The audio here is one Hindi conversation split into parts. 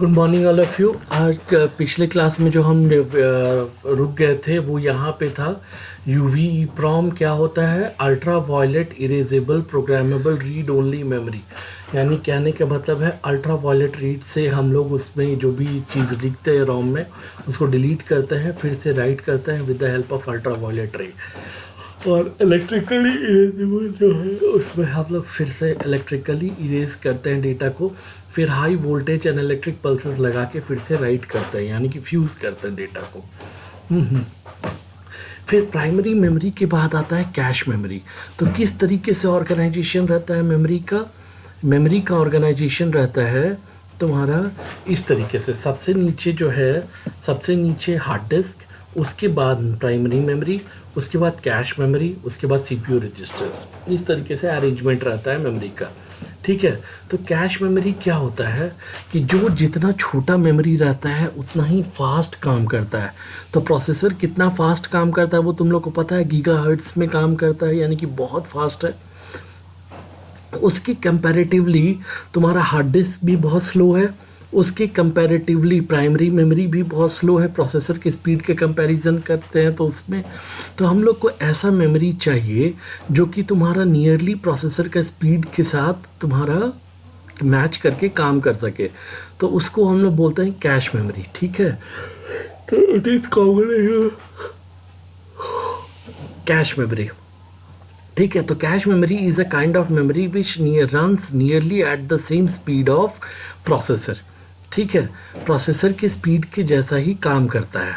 Good morning all of you. आज पिछले क्लास में जो हम रुक गए थे वो यहाँ पे था। यूवी EEPROM क्या होता है? Ultra violet erasable programmable read only memory. यानी कहने का मतलब है अल्ट्रा वायलेट रीड से हम लोग उसमें जो भी चीज़ लिखते हैं रोम में उसको डिलीट करते हैं, फिर से राइट करते हैं with the help of ultra violet ray. और इलेक्ट्रिकली इरेजेबल जो है उसमें हम लोग फिर से इलेक्ट्रिकली इरेज करते हैं डेटा को, फिर high voltage and electric pulses लगा के फिर से राइट करते हैं, यानी कि फ्यूज़ करते हैं डेटा को। फिर प्राइमरी मेमोरी के बाद आता है कैश मेमोरी। तो किस तरीके से ऑर्गेनाइजेशन रहता है मेमोरी का? मेमोरी का ऑर्गेनाइजेशन रहता है तुम्हारा इस तरीके से। सबसे नीचे जो है, सबसे नीचे हार्ड डिस्क, उसके बाद प्राइमरी मेमोरी, उसके बाद कैश मेमोरी, उसके बाद CPU रजिस्टर्स। इस तरीके से अरेंजमेंट रहता है मेमोरी का। ठीक है, तो कैश मेमोरी क्या होता है कि जो जितना छोटा मेमोरी रहता है उतना ही फास्ट काम करता है। तो प्रोसेसर कितना फास्ट काम करता है वो तुम लोग को पता है, गीगाहर्ट्ज़ में काम करता है, यानी कि बहुत फास्ट है। उसके कंपैरेटिवली तुम्हारा हार्ड डिस्क भी बहुत स्लो है, उसके कंपैरेटिवली प्राइमरी मेमोरी भी बहुत स्लो है। प्रोसेसर के स्पीड के कंपैरिजन करते हैं तो उसमें तो हम लोग को ऐसा मेमोरी चाहिए जो कि तुम्हारा नियरली प्रोसेसर का स्पीड के साथ तुम्हारा मैच करके काम कर सके। तो उसको हम लोग बोलते हैं कैश मेमोरी। ठीक है, तो it is common cash memory. ठीक है, तो cache memory is a kind of memory which runs nearly at the same speed of processor. ठीक है, प्रोसेसर के स्पीड के जैसा ही काम करता है,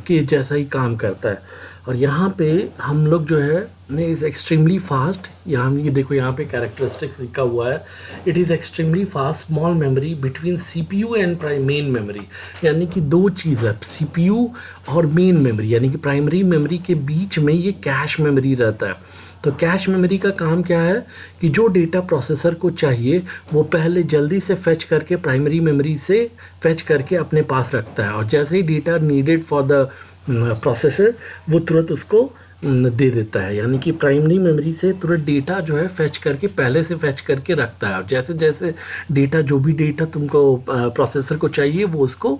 के जैसा ही काम करता है। और यहाँ पे हम लोग जो है इज़ एक्सट्रीमली फास्ट। यहाँ ये देखो, यहाँ पे कैरेक्टरिस्टिक्स लिखा हुआ है, it is extremely fast small memory between CPU and main memory. यानी कि दो चीज़ है, CPU और मेन मेमोरी, यानी कि प्राइमरी मेमोरी के बीच में ये कैश मेमोरी रहता है। तो कैश मेमोरी का काम क्या है कि जो डेटा प्रोसेसर को चाहिए वो पहले जल्दी से फेच करके प्राइमरी मेमोरी से फेच करके अपने पास रखता है, और जैसे ही data needed for the processor वो तुरंत उसको दे देता है। यानी कि प्राइमरी मेमोरी से तुरंत डेटा जो है फेच करके पहले से फेच करके रखता है, और जैसे जैसे डेटा जो भी डेटा तुमको प्रोसेसर को चाहिए वो उसको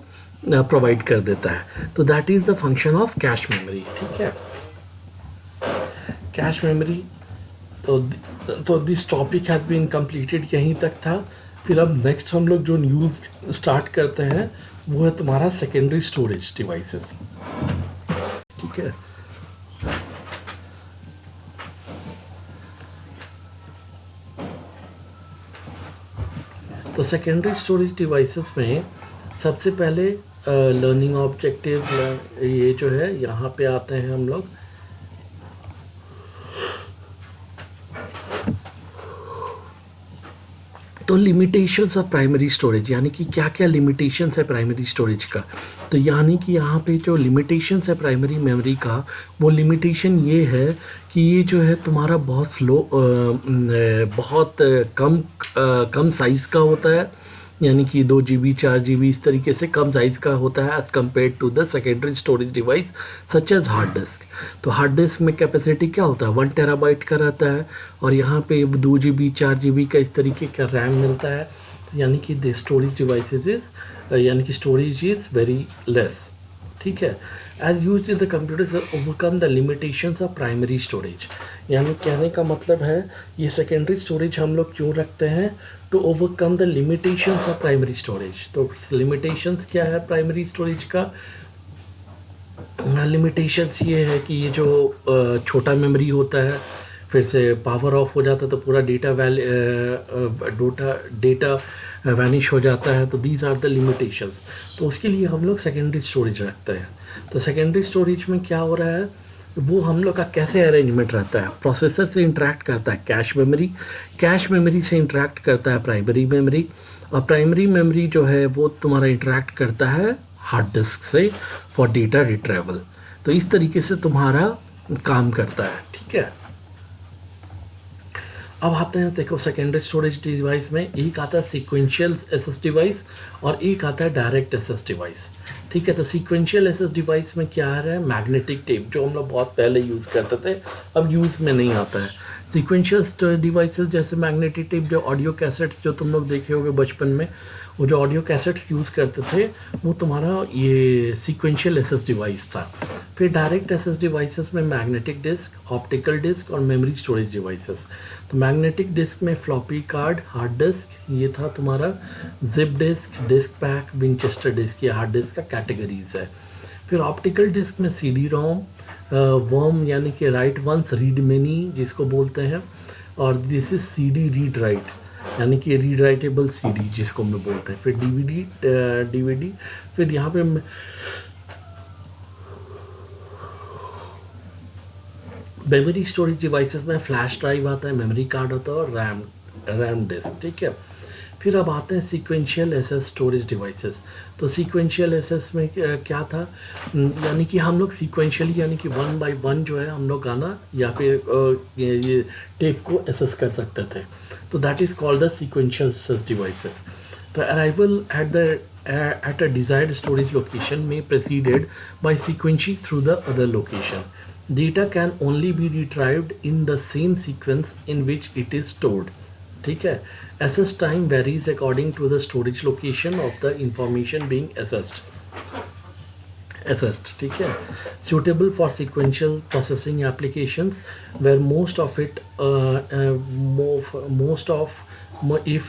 प्रोवाइड कर देता है। तो that is the function of cache memory. ठीक है, कैश मेमोरी। तो this topic has been completed, यहीं तक था। फिर अब नेक्स्ट हम लोग जो न्यूज़ स्टार्ट करते हैं वो है तुम्हारा सेकेंडरी स्टोरेज डिवाइसेस। ठीक है, तो सेकेंडरी स्टोरेज डिवाइसेस में सबसे पहले लर्निंग ऑब्जेक्टिव ये जो है यहाँ पे आते हैं हम लोग। तो लिमिटेशंस ऑफ प्राइमरी स्टोरेज, यानी कि क्या क्या लिमिटेशंस है प्राइमरी स्टोरेज का। तो यानी कि यहाँ पे जो लिमिटेशंस है प्राइमरी मेमोरी का, वो लिमिटेशन ये है कि ये जो है तुम्हारा बहुत स्लो, बहुत कम साइज़ का होता है, यानी कि 2 GB 4 GB इस तरीके से कम साइज़ का होता है as compare to the secondary storage device such as hard disk. तो हार्ड डिस्क में कैपेसिटी क्या होता है, 1 TB का रहता है, और यहाँ पे 2 GB 4 GB का इस तरीके का रैम मिलता है। यानी कि द स्टोरेज डिवाइसेस इज, यानी कि स्टोरेज इज़ वेरी लेस। ठीक है, as use in the computers overcome the limitations of primary storage. यानी कहने का मतलब है ये सेकेंडरी स्टोरेज हम लोग क्यों रखते हैं, to overcome the limitations of primary storage. तो लिमिटेशंस क्या है प्राइमरी स्टोरेज का? लिमिटेशंस ये है कि ये जो छोटा मेमोरी होता है, फिर से पावर ऑफ हो जाता है तो पूरा डेटा वैनिश हो जाता है। तो दीज आर द लिमिटेशंस। तो उसके लिए हम लोग सेकेंडरी स्टोरेज रखते हैं। तो सेकेंडरी स्टोरेज में क्या हो रहा है, वो हम लोग का कैसे अरेंजमेंट रहता है? प्रोसेसर से इंटरेक्ट करता है कैश मेमोरी, कैश मेमोरी से इंटरेक्ट करता है प्राइमरी मेमोरी, और प्राइमरी मेमोरी जो है वो तुम्हारा इंटरेक्ट करता है हार्ड डिस्क से फॉर डेटा रिट्रीवल। तो इस तरीके से तुम्हारा काम करता है। ठीक है, अब आते हैं, देखो सेकेंडरी स्टोरेज डिवाइस में एक आता है सीक्वेंशियल एसएस डिवाइस और एक आता है डायरेक्ट एसएस डिवाइस। ठीक है, तो सीक्वेंशियल एसएस डिवाइस में क्या आ रहा है, मैग्नेटिक टेप, जो हम लोग बहुत पहले यूज़ करते थे, अब यूज़ में नहीं आता है। सीक्वेंशियल डिवाइसेस जैसे मैग्नेटिक टेप, जो ऑडियो कैसेट्स जो तुम लोग देखे होगे बचपन में, वो जो ऑडियो कैसेट्स यूज़ करते थे वो तुम्हारा ये सीक्वेंशियल एसएस डिवाइस था। फिर डायरेक्ट एसएस डिवाइसेस में मैग्नेटिक डिस्क, ऑप्टिकल डिस्क और मेमोरी स्टोरेज डिवाइसेस। तो मैग्नेटिक डिस्क में फ्लॉपी कार्ड, हार्ड डिस्क, ये था तुम्हारा zip disk, disk pack, Winchester disk, ये हार्ड डिस्क का कैटेगरीज है। फिर ऑप्टिकल डिस्क में सीडी रोम, वर्म यानी कि राइट वंस रीड मेनी जिसको बोलते हैं, और this is CD read write यानी कि रीड राइटेबल सीडी जिसको हम लोग बोलते हैं। फिर डीवीडी, फिर यहाँ पे मेमोरी स्टोरेज डिवाइसेस में फ्लैश ड्राइव आता है, मेमोरी कार्ड होता है और रैम डिस्क, ठीक है। फिर अब आते हैं सीक्वेंशियल एसएस स्टोरेज डिवाइसेस। तो सीक्वेंशियल एसएस में क्या था, यानी कि हम लोग सीक्वेंशियली यानी कि 1 बाय 1 जो है हम लोग गाना या फिर ये टेप को एसएस कर सकते थे। तो that is called the sequential SS devices. तो arrival at a desired storage location may preceded by sequencing through the other location. Data can only be retrieved in the same sequence in which it is stored. ठीक है। Access time varies according to the storage location of the information being accessed, ठीक है। Suitable for sequential processing applications where most of if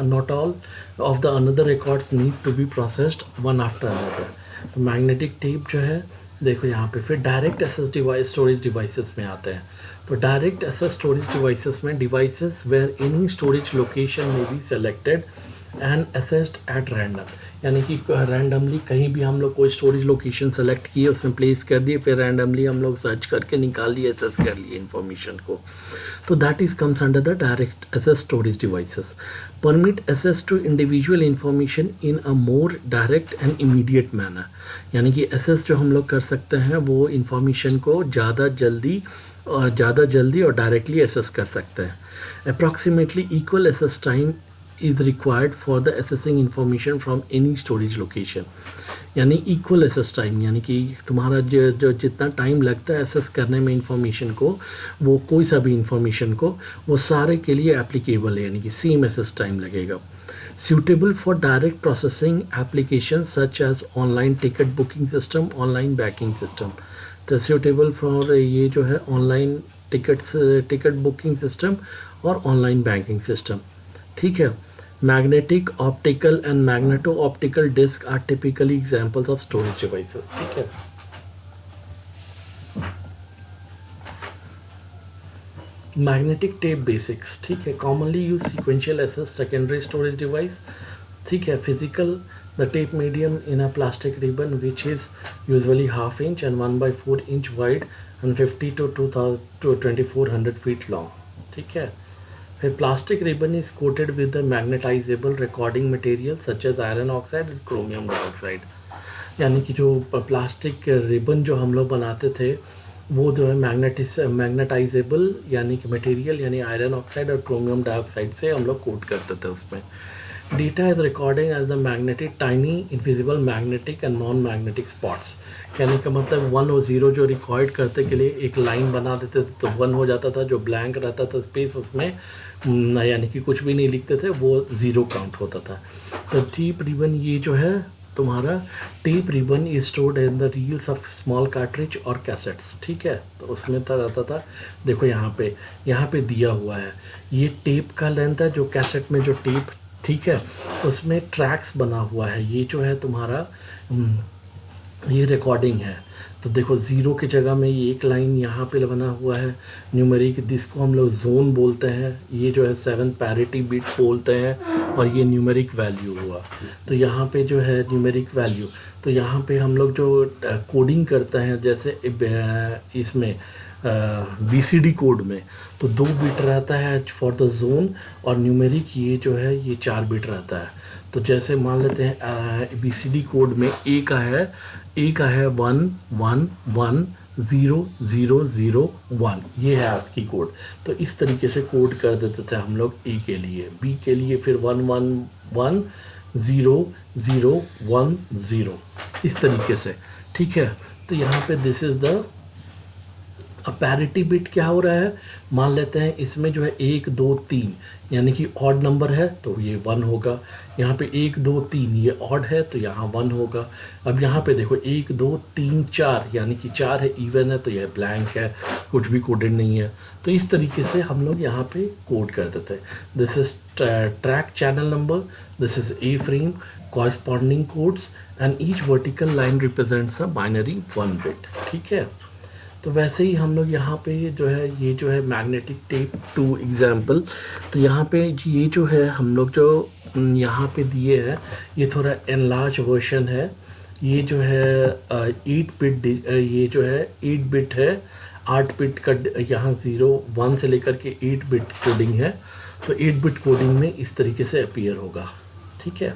not all of the another records need to be processed one after another. तो मैग्नेटिक टेप जो है देखो यहाँ पे। फिर direct access device storage devices में आते हैं। तो डायरेक्ट एसएस स्टोरेज डिवाइसेस में devices where any storage location में be selected and accessed at random, यानी कि रैंडमली कहीं भी हम लोग कोई स्टोरेज लोकेशन सेलेक्ट किए, उसमें प्लेस कर दिए, फिर रैंडमली हम लोग सर्च करके निकाल लिए, एसेस कर लिए इन्फॉर्मेशन को। तो that is comes under the direct access storage devices. Permit access to individual information in a more direct and immediate manner, यानी कि एसेस जो हम लोग कर सकते हैं वो इंफॉर्मेशन को ज़्यादा जल्दी और डायरेक्टली एसेस कर सकते हैं। Approximately equal access time is required for the assessing information from any storage location, यानी इक्वल एसेस टाइम, यानी कि तुम्हारा जो जितना टाइम लगता है एसेस करने में इंफॉर्मेशन को, वो कोई सा भी इंफॉर्मेशन को, वो सारे के लिए एप्लीकेबल है, यानी कि सेम एसेस टाइम लगेगा। suitable for direct processing applications such as online ticket booking system, online banking system। तो suitable for ये जो है ऑनलाइन टिकट बुकिंग सिस्टम और ऑनलाइन बैंकिंग सिस्टम, ठीक है। Magnetic, optical and magneto optical disk are typically examples of storage devices, ठीक है। मैग्नेटिक टेप बेसिक्स, ठीक है। Commonly use sequential access secondary storage device, ठीक है। Physical, the tape medium in a plastic ribbon which is usually 1/2 inch and 1/4 inch wide and 50 to 2400 feet long, ठीक है। फिर plastic ribbon is coated with the magnetizable recording material such as iron oxide and chromium dioxide, यानी कि जो प्लास्टिक रिबन जो हम लोग बनाते थे वो जो है मैग्नेटाइजेबल यानी कि मटेरियल यानी आयरन ऑक्साइड और क्रोमियम डाइऑक्साइड से हम लोग कोट करते थे उसमें। Data is recording as the magnetic tiny invisible magnetic and non magnetic spots, कहने का मतलब 1 और 0 जो रिकॉर्ड करते के लिए एक लाइन बना देते थे तो 1 हो जाता था, जो ब्लैंक रहता था स्पेस उसमें यानी कि कुछ भी नहीं लिखते थे वो 0 काउंट होता था। तो टेप रिबन, ये जो है तुम्हारा tape ribbon is stored in the reels of small cartridge और कैसेट्स, ठीक है। तो उसमें था रहता था, देखो यहाँ पे दिया हुआ है ये टेप का लेंथ है, जो कैसेट में जो टेप, ठीक है, उसमें ट्रैक्स बना हुआ है, ये जो है तुम्हारा ये रिकॉर्डिंग है। तो देखो 0 की जगह में ये एक लाइन यहाँ पे बना हुआ है न्यूमेरिक, जिसको हम लोग जोन बोलते हैं, ये जो है 7 पैरिटी बिट बोलते हैं और ये न्यूमेरिक वैल्यू हुआ। तो यहाँ पे जो है न्यूमेरिक वैल्यू, तो यहाँ पे हम लोग जो कोडिंग करते हैं जैसे इसमें BCD कोड में तो 2 बिट रहता है फॉर द जोन और न्यूमेरिक ये जो है ये 4 बिट रहता है। तो जैसे मान लेते हैं BCD कोड में ए का है 1 1 1 0 0 0 1, ये है ASCII कोड। तो इस तरीके से कोड कर देते थे हम लोग ए के लिए, बी के लिए फिर 1 1 1 0 0 1 0, इस तरीके से, ठीक है। तो यहाँ पे दिस इज द अब पैरिटी बिट क्या हो रहा है, मान लेते हैं इसमें जो है 1 2 3 यानी कि ऑड नंबर है तो ये 1 होगा, यहाँ पे 1 2 3 ये ऑड है तो यहाँ 1 होगा। अब यहाँ पे देखो 1 2 3 4 यानी कि 4 है, इवन है तो यह ब्लैंक है, कुछ भी कोडेड नहीं है। तो इस तरीके से हम लोग यहाँ पे कोड कर देते हैं। This is track channel number, this is a frame, corresponding codes and each vertical line represents a binary 1 bit. ठीक है, तो वैसे ही हम लोग यहाँ पे जो है ये जो है मैग्नेटिक टेप 2 एग्जाम्पल, तो यहाँ पे ये जो है हम लोग जो यहाँ पे दिए हैं ये थोड़ा एनलार्ज वर्जन है। ये जो है 8 बिट, ये जो है 8 बिट है, 8 बिट का यहाँ 0 1 से लेकर के 8 बिट कोडिंग है। तो 8 बिट कोडिंग में इस तरीके से अपीयर होगा। ठीक है,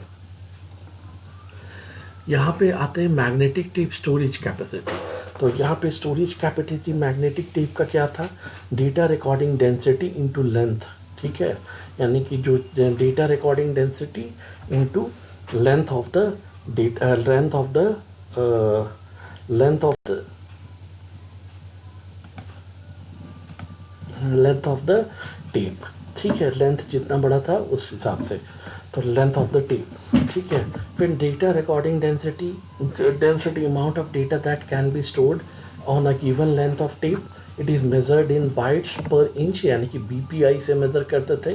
यहाँ पे आते हैं मैग्नेटिक टेप स्टोरेज कैपेसिटी। तो यहाँ पे स्टोरेज कैपेसिटी मैग्नेटिक टेप का क्या था, data recording density into length. ठीक है, यानी कि जो data recording density into length of the data, length of the length of the length of the tape. ठीक है, लेंथ जितना बड़ा था उस हिसाब से, तो लेंथ ऑफ द टेप। ठीक है, फिर data recording density, density amount of data that can be stored on a given length of tape, it is measured in bytes per inch, यानी कि बीपीआई से मेजर करते थे।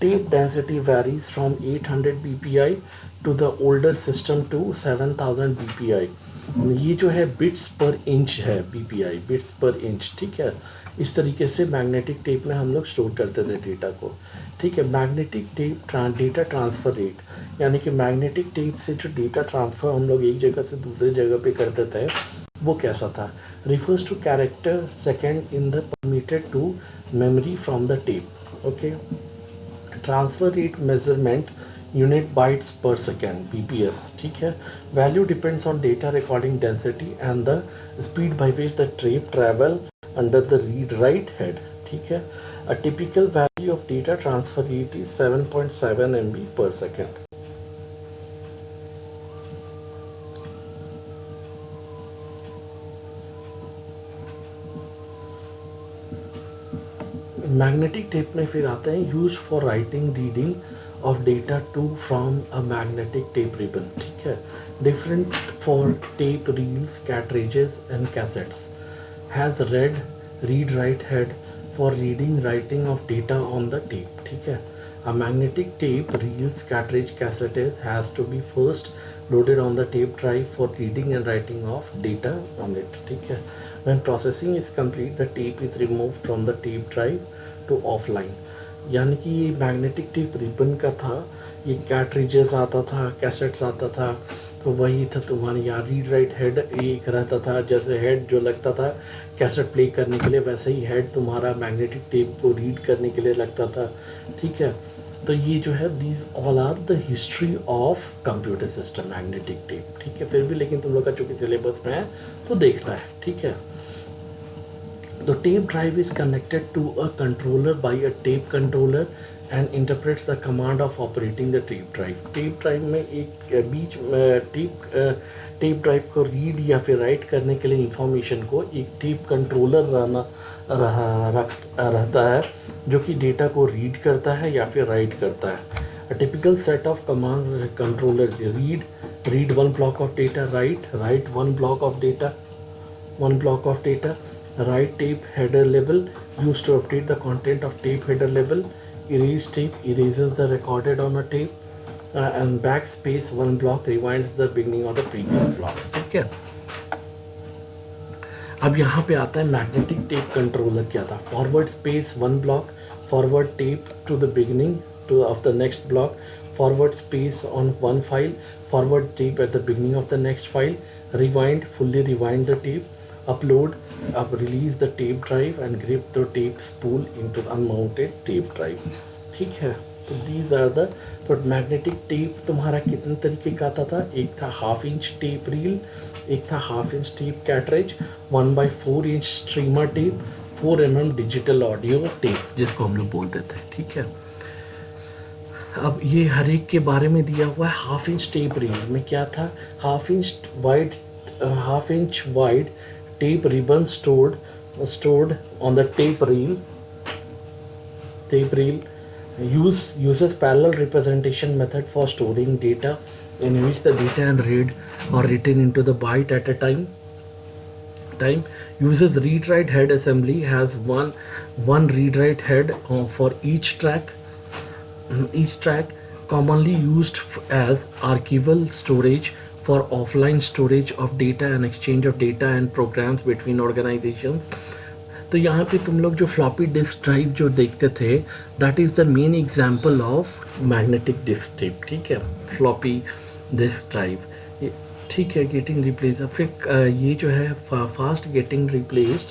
Tape density varies from 800 BPI to the older system to 7000 BPI. ये जो है बिट्स पर इंच है, बीपीआई बिट्स पर इंच। ठीक है, इस तरीके से मैग्नेटिक टेप में हम लोग स्टोर करते थे डेटा को। ठीक है, magnetic tape data transfer rate, यानी कि मैग्नेटिक टेप से जो डेटा ट्रांसफ़र हम लोग एक जगह से दूसरी जगह पे करते थे वो कैसा था, refers to character second in the permitted to memory from the tape. Okay, transfer rate measurement unit bytes per second, BPS. ठीक है, value depends on data recording density and the speed by which the tape travel under the read write head. ठीक है, a typical value of data transfer rate is 7.7 MB per second. Magnetic tape में फिर आते हैं use for writing reading of data to from a magnetic tape ribbon. ठीक है, different for tape reels, cartridges and cassettes, has read read write head for reading writing of data on the tape. ठीक है, a magnetic tape reels, cartridge, cassette has to be first loaded on the tape drive for reading and writing of data on it. ठीक है, when processing is complete the tape is removed from the tape drive to offline. यानी कि ये मैग्नेटिक टेप रिबन का था, ये कैट्रिजेस आता था, कैसेट्स आता था, तो वही था तुम्हारे यहाँ रीड राइट हेड एक रहता था। जैसे हेड जो लगता था कैसेट प्ले करने के लिए, वैसे ही हेड तुम्हारा मैग्नेटिक टेप को रीड करने के लिए लगता था। ठीक है, तो ये जो है these all are the history of computer system magnetic tape. ठीक है, फिर भी लेकिन तुम लोग का चूंकि सिलेबस में है तो देखना है। ठीक है, the tape drive is connected to a controller by a tape controller and interprets the command of operating the tape drive. tape drive में एक बीच टेप ड्राइव को रीड या फिर राइट करने के लिए इंफॉर्मेशन को एक टेप कंट्रोलर रहता है जो कि डेटा को रीड करता है या फिर राइट करता है। A typical set of command controllers: read one block of data, write one block of data, write tape header label, used to update the content of tape header label, erase tape, erases the recorded on a tape, and backspace one block rewinds the beginning of the previous block. ठीक है, अब यहाँ पे आता है मैग्नेटिक टेप कंट्रोलर क्या था। Forward space one block, forward tape to the beginning of the next block, forward space on one file, forward tape at the beginning of the next file, rewind, fully rewind the tape, upload, release the tape drive and grip the tape spool into the unmounted tape drive. ठीक है, तो these are the, तो मैग्नेटिक टेप तुम्हारा कितने तरीके का आता था, एक था हाफ इंच टेप रील, एक था half inch tape cartridge, 1/4 inch streamer tape, 4 mm digital audio tape जिसको हम लोग बोलते थे। ठीक है, अब ये हर एक के बारे में दिया हुआ है। हाफ इंच टेप रील में क्या था, half inch wide tape ribbon stored stored on the tape reel. Tape reel uses parallel representation method for storing data, in which the data and read are written into the byte at a time. Uses read write head assembly, has one read write head for each track. Each track commonly used as archival storage for offline storage of data and exchange of data and programs between organizations. तो यहाँ पे तुम लोग जो फ्लॉपी डिस्क ड्राइव जो देखते थे, that is the main example of magnetic disk tape. ठीक है, फ्लॉपी डिस्क ड्राइव. ठीक है, गेटिंग रिप्लेस. फिर ये जो है fast getting replaced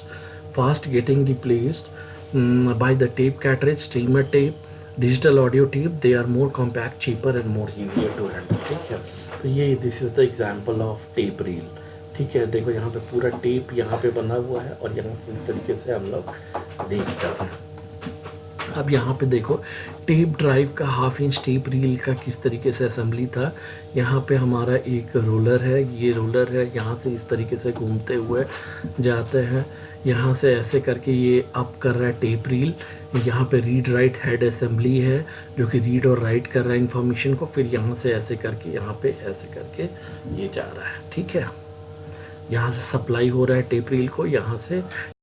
by the tape cartridge, streamer tape, digital audio tape. They are more compact, cheaper and more easier to handle. ठीक है, तो ये this is the example of tape reel. ठीक है, देखो यहाँ पे पूरा टेप यहाँ पे बना हुआ है और यहाँ से इस तरीके से हम लोग देखते हैं. अब यहाँ पे देखो टेप ड्राइव का हाफ इंच टेप रील का किस तरीके से असेंबली था. यहाँ पे हमारा एक रोलर है, ये रोलर है, यहाँ से इस तरीके से घूमते हुए जाते हैं. यहाँ से ऐसे करके ये अप कर रहा है टेप रील. यहाँ पे रीड राइट हेड असेंबली है जो कि रीड और राइट कर रहा है इंफॉर्मेशन को. फिर यहाँ से ऐसे करके यहाँ पे ऐसे करके ये जा रहा है. ठीक है, यहाँ से सप्लाई हो रहा है टेप रील को, यहाँ से